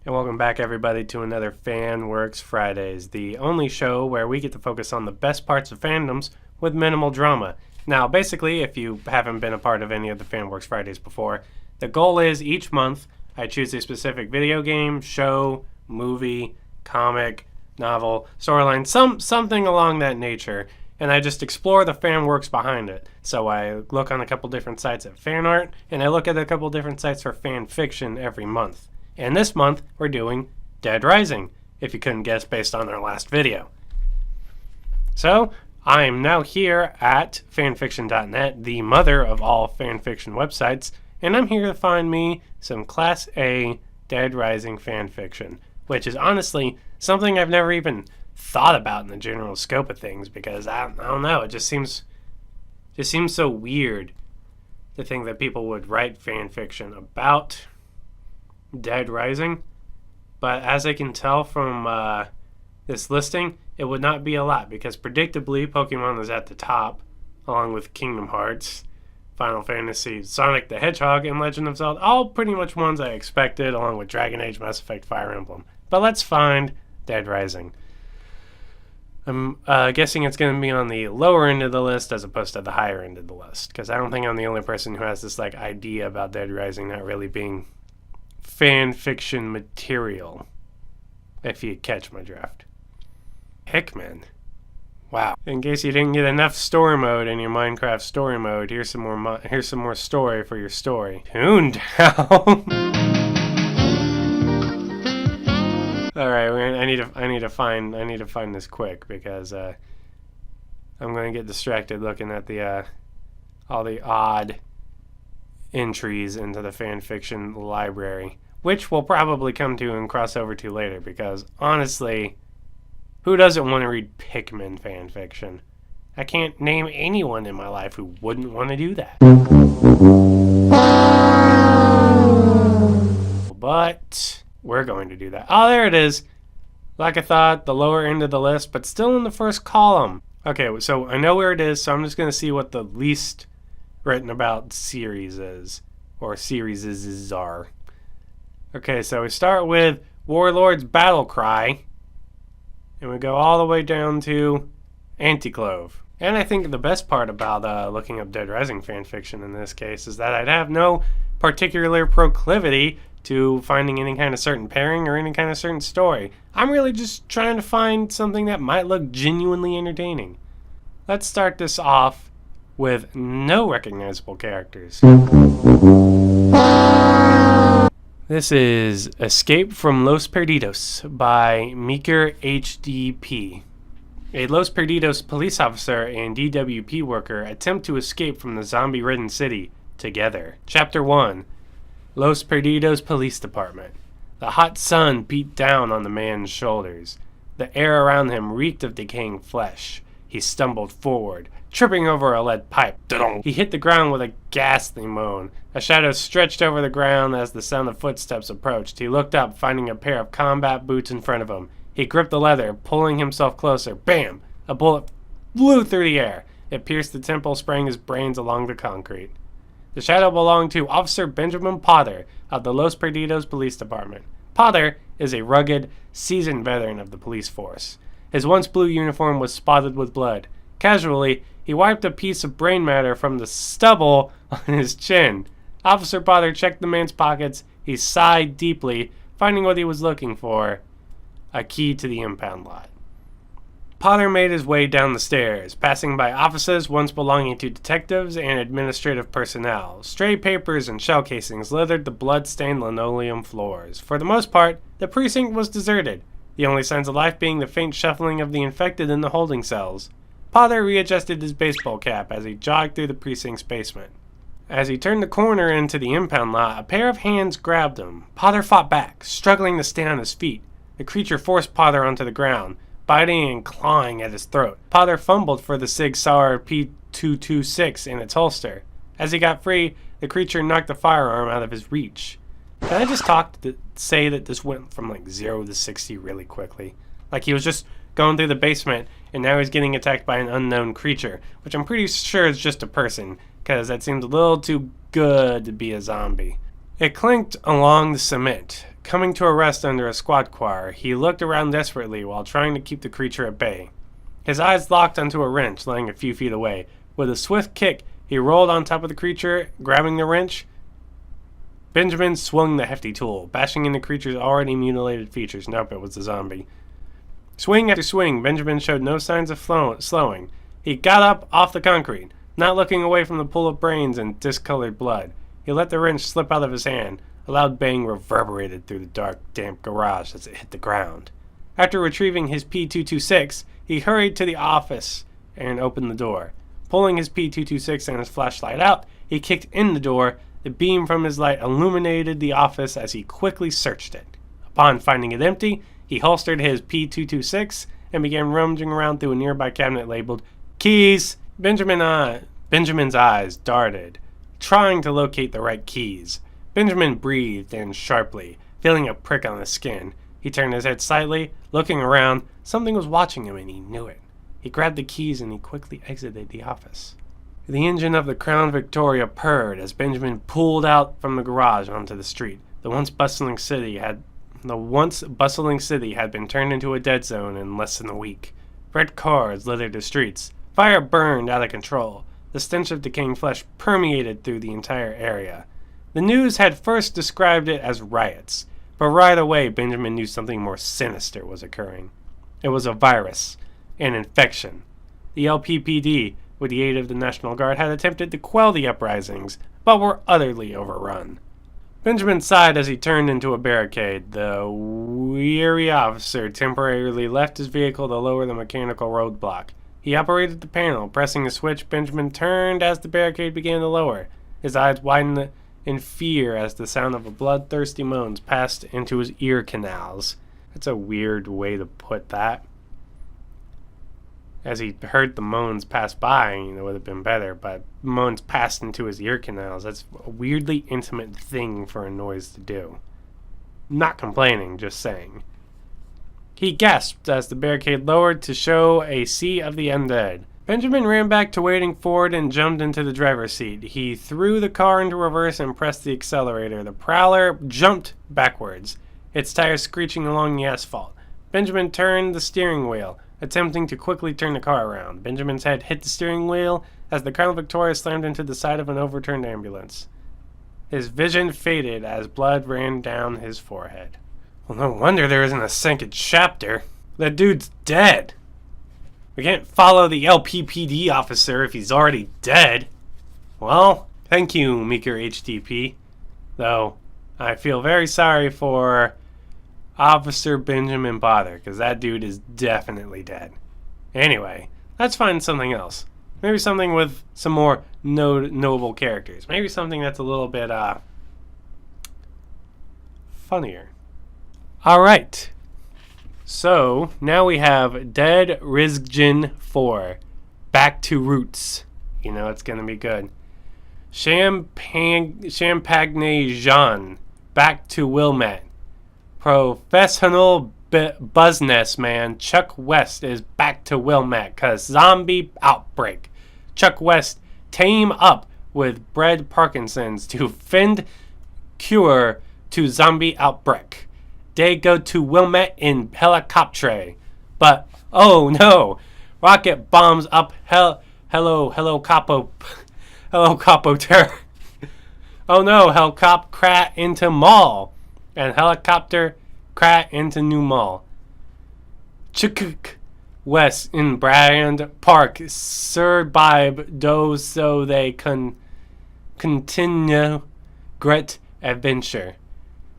And welcome back, everybody, to another FanWorks Fridays, the only show where we get to focus on the best parts of fandoms with minimal drama. Now, basically, if you haven't been a part of any of the FanWorks Fridays before, the goal is each month I choose a specific video game, show, movie, comic, novel, storyline, something along that nature, and I just explore the fan works behind it. So I look on a couple different sites at fan art, and I look at a couple different sites for fan fiction every month. And this month, we're doing Dead Rising, if you couldn't guess based on our last video. So, I am now here at Fanfiction.net, the mother of all fanfiction websites, and I'm here to find me some Class A Dead Rising fanfiction, which is honestly something I've never even thought about in the general scope of things, because I don't know, it just seems so weird to think that people would write fanfiction about Dead Rising, but as I can tell from this listing, it would not be a lot, because predictably Pokemon is at the top, along with Kingdom Hearts, Final Fantasy, Sonic the Hedgehog, and Legend of Zelda, all pretty much ones I expected, along with Dragon Age, Mass Effect, Fire Emblem. But let's find Dead Rising. I'm guessing it's going to be on the lower end of the list as opposed to the higher end of the list, because I don't think I'm the only person who has this idea about Dead Rising not really being fan fiction material, if you catch my drift. Hickman. Wow. In case you didn't get enough story mode in your Minecraft story mode, here's some more story for your story. Toontown. All right, I need to find this quick, because I'm going to get distracted looking at the all the odd entries into the fanfiction library, which we'll probably come to and cross over to later, because honestly, who doesn't want to read Pikmin fanfiction? I can't name anyone in my life who wouldn't want to do that. But we're going to do that. Oh, there it is. Like I thought, the lower end of the list, but still in the first column. Okay, so I know where it is, so I'm just going to see what the least written about series is, or series are. Okay, so we start with Warlord's Battle Cry, and we go all the way down to Anticlove. And I think the best part about looking up Dead Rising fanfiction in this case is that I'd have no particular proclivity to finding any kind of certain pairing or any kind of certain story. I'm really just trying to find something that might look genuinely entertaining. Let's start this off with no recognizable characters. This is Escape from Los Perdidos by Meeker HDP. A Los Perdidos police officer and DWP worker attempt to escape from the zombie-ridden city together. Chapter 1. Los Perdidos Police Department. The hot sun beat down on the man's shoulders. The air around him reeked of decaying flesh. He stumbled forward, tripping over a lead pipe. He hit the ground with a ghastly moan. A shadow stretched over the ground as the sound of footsteps approached. He looked up, finding a pair of combat boots in front of him. He gripped the leather, pulling himself closer. Bam! A bullet flew through the air. It pierced the temple, spraying his brains along the concrete. The shadow belonged to Officer Benjamin Potter of the Los Perdidos Police Department. Potter is a rugged, seasoned veteran of the police force. His once blue uniform was spotted with blood. Casually, he wiped a piece of brain matter from the stubble on his chin. Officer Potter checked the man's pockets. He sighed deeply, finding what he was looking for: a key to the impound lot. Potter made his way down the stairs, passing by offices once belonging to detectives and administrative personnel. Stray papers and shell casings littered the blood-stained linoleum floors. For the most part, the precinct was deserted, the only signs of life being the faint shuffling of the infected in the holding cells. Potter readjusted his baseball cap as he jogged through the precinct's basement. As he turned the corner into the impound lot, a pair of hands grabbed him. Potter fought back, struggling to stay on his feet. The creature forced Potter onto the ground, biting and clawing at his throat. Potter fumbled for the Sig Sauer P226 in its holster. As he got free, the creature knocked the firearm out of his reach. Can I just say that this went from 0 to 60 really quickly? Like he was just going through the basement, and now he's getting attacked by an unknown creature, which I'm pretty sure is just a person, because that seems a little too good to be a zombie. It clinked along the cement. Coming to a rest under a squat car, he looked around desperately while trying to keep the creature at bay. His eyes locked onto a wrench laying a few feet away. With a swift kick, he rolled on top of the creature, grabbing the wrench. Benjamin swung the hefty tool, bashing into the creature's already mutilated features. Nope, it was a zombie. Swing after swing, Benjamin showed no signs of slowing. He got up off the concrete, not looking away from the pool of brains and discolored blood. He let the wrench slip out of his hand. A loud bang reverberated through the dark, damp garage as it hit the ground. After retrieving his P226, he hurried to the office and opened the door. Pulling his P226 and his flashlight out, he kicked in the door. The beam from his light illuminated the office as he quickly searched it. Upon finding it empty, he holstered his P226 and began rummaging around through a nearby cabinet labeled Keys. Benjamin's eyes darted, trying to locate the right keys. Benjamin breathed in sharply, feeling a prick on his skin. He turned his head slightly, looking around. Something was watching him, and he knew it. He grabbed the keys and he quickly exited the office. The engine of the Crown Victoria purred as Benjamin pulled out from the garage onto the street. The once bustling city had been turned into a dead zone in less than a week. Red cars littered the streets. Fire burned out of control. The stench of decaying flesh permeated through the entire area. The news had first described it as riots, but right away Benjamin knew something more sinister was occurring. It was a virus, an infection. The LPPD, with the aid of the National Guard, had attempted to quell the uprisings, but were utterly overrun. Benjamin sighed as he turned into a barricade. The weary officer temporarily left his vehicle to lower the mechanical roadblock. He operated the panel. Pressing a switch, Benjamin turned as the barricade began to lower. His eyes widened in fear as the sound of bloodthirsty moans passed into his ear canals. That's a weird way to put that. As he heard the moans pass by, it would have been better, but moans passed into his ear canals. That's a weirdly intimate thing for a noise to do. Not complaining, just saying. He gasped as the barricade lowered to show a sea of the undead. Benjamin ran back to waiting forward and jumped into the driver's seat. He threw the car into reverse and pressed the accelerator. The Prowler jumped backwards, its tires screeching along the asphalt. Benjamin turned the steering wheel, attempting to quickly turn the car around. Benjamin's head hit the steering wheel as the Crown Victoria slammed into the side of an overturned ambulance. His vision faded as blood ran down his forehead. Well, no wonder there isn't a second chapter. That dude's dead. We can't follow the LPPD officer if he's already dead. Well, thank you, Meeker HDP. Though, I feel very sorry for Officer Benjamin Bother, because that dude is definitely dead. Anyway, let's find something else. Maybe something with some more notable characters. Maybe something that's a little bit, funnier. Alright. So, now we have Dead Rizjin 4. Back to Roots. You know it's gonna be good. Champagne Jean. Back to Wilmette. Professional business man Chuck West is back to Wilmette cause zombie outbreak. Chuck West team up with Brad Parkinson's to find cure to zombie outbreak. They go to Wilmette in helicopter, but oh no, rocket bombs up hello capo terror. Oh no, helicopter crash into mall, and helicopter crash into new mall. Chuck West in Brand Park survive those so they can continue great adventure.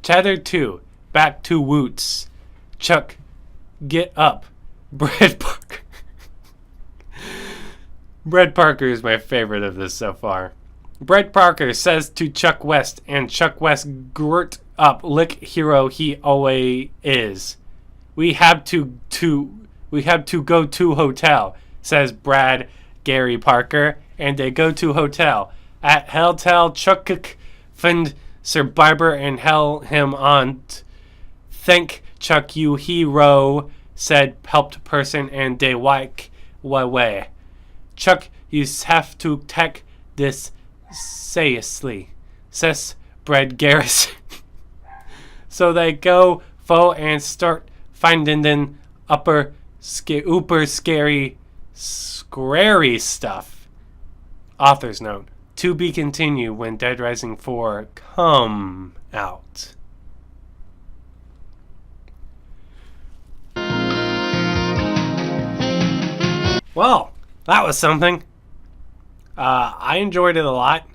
Chatter 2. Back to Woots. Chuck, get up. Brad Parker. Brad Parker is my favorite of this so far. Brad Parker says to Chuck West, and Chuck West girt up lick hero he always is. We have to go to hotel, says Brad Gary Parker, and they go to hotel. At hotel, Chuck find Sir Barber and hell him on. Thank Chuck you hero, said helped person, and they walk away. Chuck, you have to take this seriously, says bread garrison. So they go and start finding then uber scary stuff. Author's note: to be continued when Dead Rising 4 come out. Well, that was something. I enjoyed it a lot,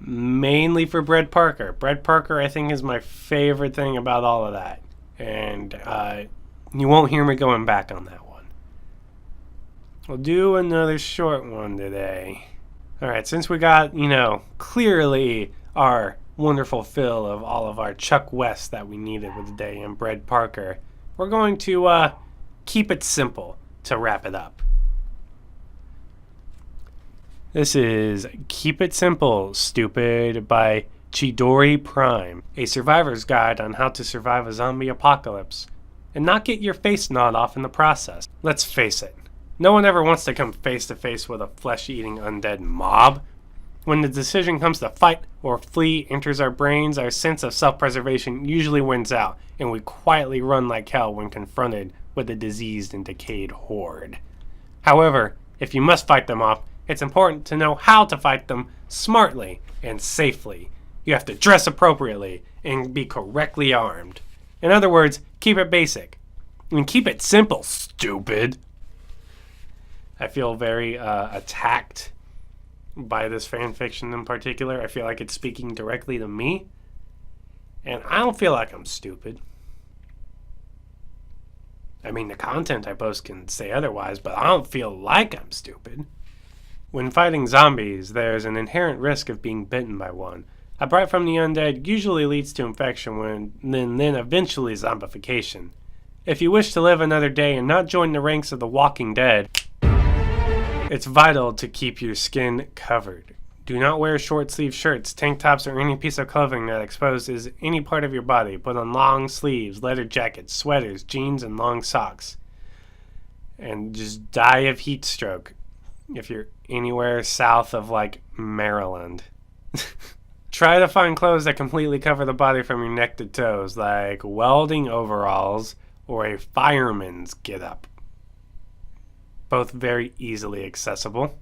mainly for Brett Parker. Brett Parker, I think, is my favorite thing about all of that. And you won't hear me going back on that one. We'll do another short one today. Alright, since we got, clearly our wonderful fill of all of our Chuck West that we needed with the day and Brett Parker, we're going to keep it simple to wrap it up. This is Keep It Simple, Stupid by Chidori Prime, a survivor's guide on how to survive a zombie apocalypse and not get your face gnawed off in the process. Let's face it, no one ever wants to come face to face with a flesh-eating undead mob. When the decision comes to fight or flee enters our brains, our sense of self-preservation usually wins out, and we quietly run like hell when confronted with a diseased and decayed horde. However, if you must fight them off, it's important to know how to fight them smartly and safely. You have to dress appropriately and be correctly armed. In other words, keep it basic. And keep it simple, stupid. I feel very attacked by this fanfiction in particular. I feel like it's speaking directly to me. And I don't feel like I'm stupid. I mean, the content I post can say otherwise, but I don't feel like I'm stupid. When fighting zombies, there's an inherent risk of being bitten by one. A bite from the undead usually leads to infection then eventually zombification. If you wish to live another day and not join the ranks of the walking dead, it's vital to keep your skin covered. Do not wear short-sleeved shirts, tank tops, or any piece of clothing that exposes any part of your body. Put on long sleeves, leather jackets, sweaters, jeans, and long socks. And just die of heat stroke if you're anywhere south of, Maryland. Try to find clothes that completely cover the body from your neck to toes, like welding overalls or a fireman's getup. Both very easily accessible.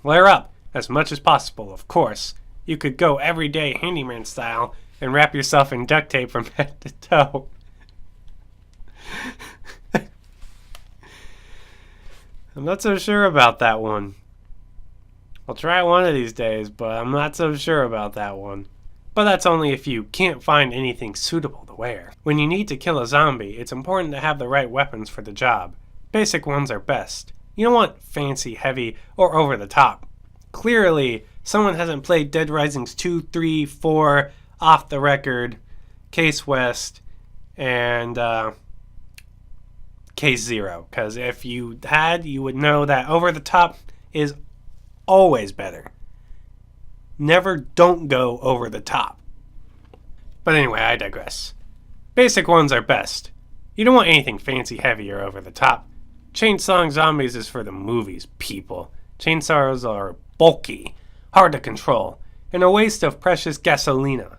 Layer up as much as possible, of course. You could go everyday handyman style and wrap yourself in duct tape from head to toe. I'm not so sure about that one. I'll try one of these days, but I'm not so sure about that one. But that's only if you can't find anything suitable to wear. When you need to kill a zombie, it's important to have the right weapons for the job. Basic ones are best. You don't want fancy, heavy, or over the top. Clearly, someone hasn't played Dead Risings 2, 3, 4, Off the Record, Case West, and Case Zero. Because if you had, you would know that over the top is always better. Never don't go over the top. But anyway, I digress. Basic ones are best. You don't want anything fancy, heavy, or over the top. Chainsawing zombies is for the movies, people. Chainsaws are bulky, hard to control, and a waste of precious gasolina.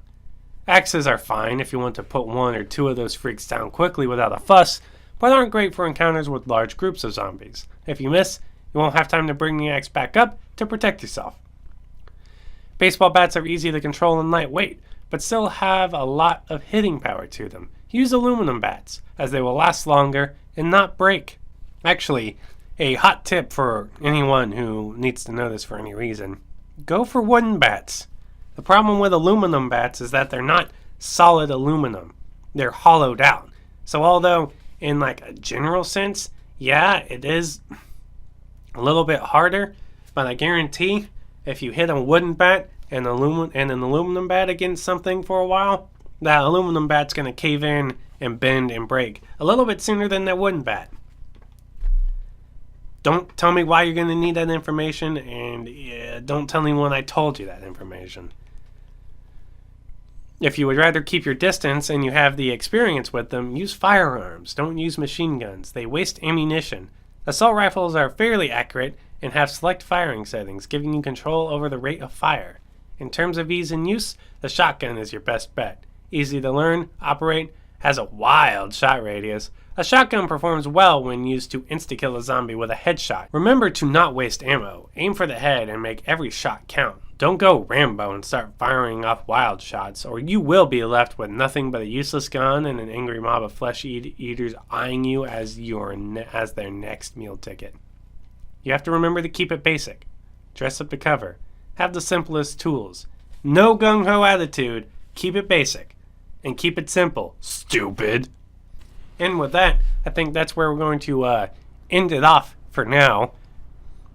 Axes are fine if you want to put one or two of those freaks down quickly without a fuss, but aren't great for encounters with large groups of zombies. If you miss, you won't have time to bring the axe back up to protect yourself. Baseball bats are easy to control and lightweight, but still have a lot of hitting power to them. Use aluminum bats, as they will last longer and not break. Actually, a hot tip for anyone who needs to know this for any reason: go for wooden bats. The problem with aluminum bats is that they're not solid aluminum. They're hollowed out. So although in a general sense, yeah, it is a little bit harder, but I guarantee if you hit a wooden bat and an aluminum bat against something for a while, that aluminum bat's going to cave in and bend and break a little bit sooner than that wooden bat. Don't tell me why you're going to need that information, and don't tell anyone I told you that information. If you would rather keep your distance and you have the experience with them, use firearms. Don't use machine guns. They waste ammunition. Assault rifles are fairly accurate and have select firing settings, giving you control over the rate of fire. In terms of ease and use, the shotgun is your best bet. Easy to learn, operate, has a wild shot radius. A shotgun performs well when used to insta-kill a zombie with a headshot. Remember to not waste ammo. Aim for the head and make every shot count. Don't go Rambo and start firing off wild shots, or you will be left with nothing but a useless gun and an angry mob of flesh eaters eyeing you as their next meal ticket. You have to remember to keep it basic. Dress up to cover. Have the simplest tools. No gung-ho attitude. Keep it basic. And keep it simple. Stupid. And with that, I think that's where we're going to end it off for now.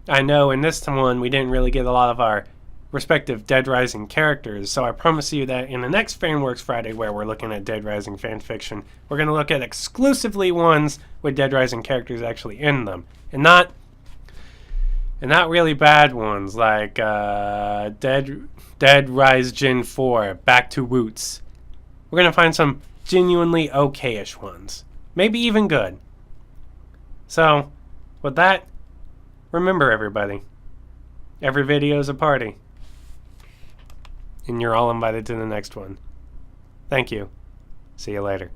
I know in this one we didn't really get a lot of our respective Dead Rising characters, so I promise you that in the next FanWorks Friday, where we're looking at Dead Rising fanfiction, we're going to look at exclusively ones with Dead Rising characters actually in them, and not really bad ones like Dead Rise Gen 4, Back to Roots. We're going to find some genuinely okay-ish ones, maybe even good. So, with that, remember everybody, every video is a party. And you're all invited to the next one. Thank you. See you later.